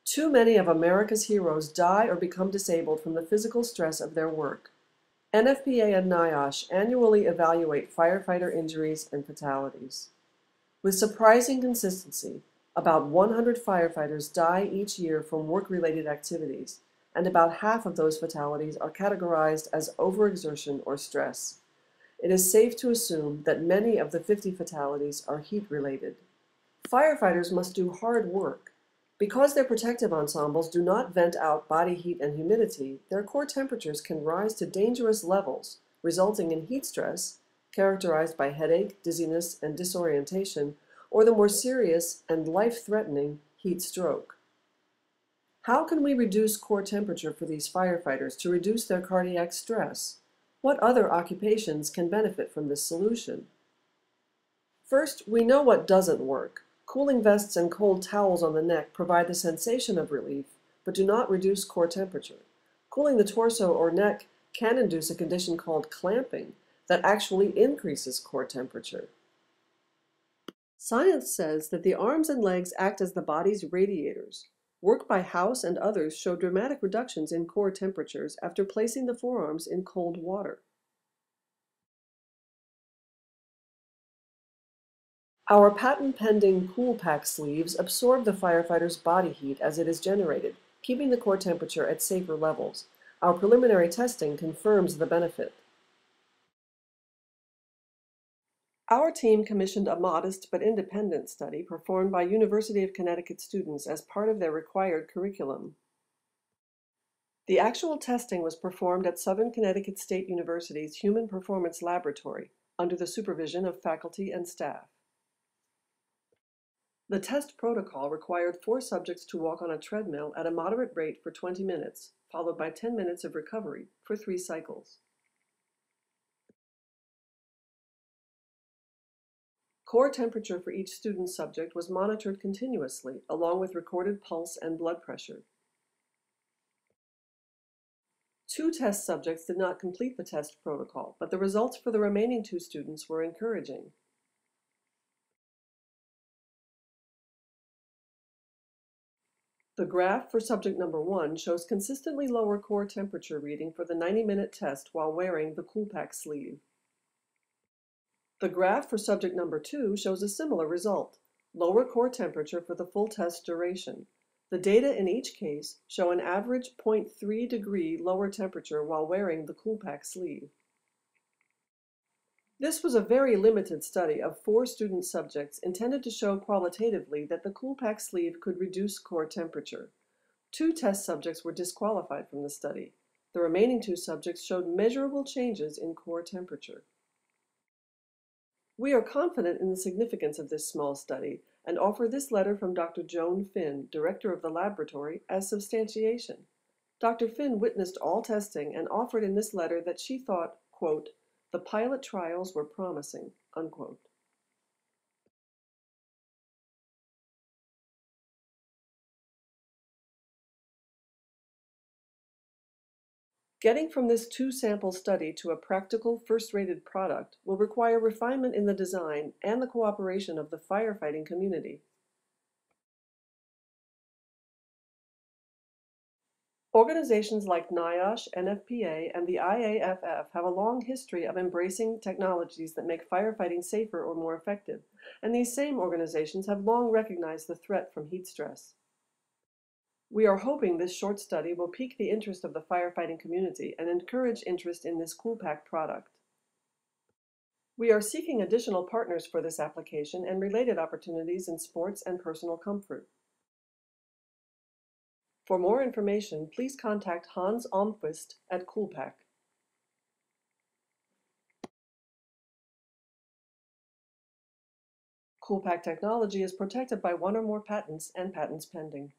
Too many of America's heroes die or become disabled from the physical stress of their work. NFPA and NIOSH annually evaluate firefighter injuries and fatalities. With surprising consistency, about 100 firefighters die each year from work-related activities, and about half of those fatalities are categorized as overexertion or stress. It is safe to assume that many of the 50 fatalities are heat-related. Firefighters must do hard work. Because their protective ensembles do not vent out body heat and humidity, their core temperatures can rise to dangerous levels, resulting in heat stress, characterized by headache, dizziness, and disorientation, or the more serious and life-threatening heat stroke. How can we reduce core temperature for these firefighters to reduce their cardiac stress? What other occupations can benefit from this solution? First, we know what doesn't work. Cooling vests and cold towels on the neck provide the sensation of relief, but do not reduce core temperature. Cooling the torso or neck can induce a condition called clamping that actually increases core temperature. Science says that the arms and legs act as the body's radiators. Work by House and others showed dramatic reductions in core temperatures after placing the forearms in cold water. Our patent-pending Coolpac sleeves absorb the firefighter's body heat as it is generated, keeping the core temperature at safer levels. Our preliminary testing confirms the benefit. Our team commissioned a modest but independent study performed by University of Connecticut students as part of their required curriculum. The actual testing was performed at Southern Connecticut State University's Human Performance Laboratory under the supervision of faculty and staff. The test protocol required 4 subjects to walk on a treadmill at a moderate rate for 20 minutes, followed by 10 minutes of recovery for 3 cycles. Core temperature for each student subject was monitored continuously, along with recorded pulse and blood pressure. 2 test subjects did not complete the test protocol, but the results for the remaining 2 students were encouraging. The graph for subject number 1 shows consistently lower core temperature reading for the 90-minute test while wearing the Coolpac sleeve. The graph for subject number 2 shows a similar result, lower core temperature for the full test duration. The data in each case show an average 0.3 degree lower temperature while wearing the Coolpac sleeve. This was a very limited study of 4 student subjects intended to show qualitatively that the Coolpac sleeve could reduce core temperature. 2 test subjects were disqualified from the study. The remaining 2 subjects showed measurable changes in core temperature. We are confident in the significance of this small study and offer this letter from Dr. Joan Finn, director of the laboratory, as substantiation. Dr. Finn witnessed all testing and offered in this letter that she thought, quote, "the pilot trials were promising," unquote. Getting from this 2-sample study to a practical, first-rated product will require refinement in the design and the cooperation of the firefighting community. Organizations like NIOSH, NFPA, and the IAFF have a long history of embracing technologies that make firefighting safer or more effective, and these same organizations have long recognized the threat from heat stress. We are hoping this short study will pique the interest of the firefighting community and encourage interest in this Coolpac product. We are seeking additional partners for this application and related opportunities in sports and personal comfort. For more information, please contact Hans Almquist at Coolpac. Coolpac technology is protected by 1 or more patents and patents pending.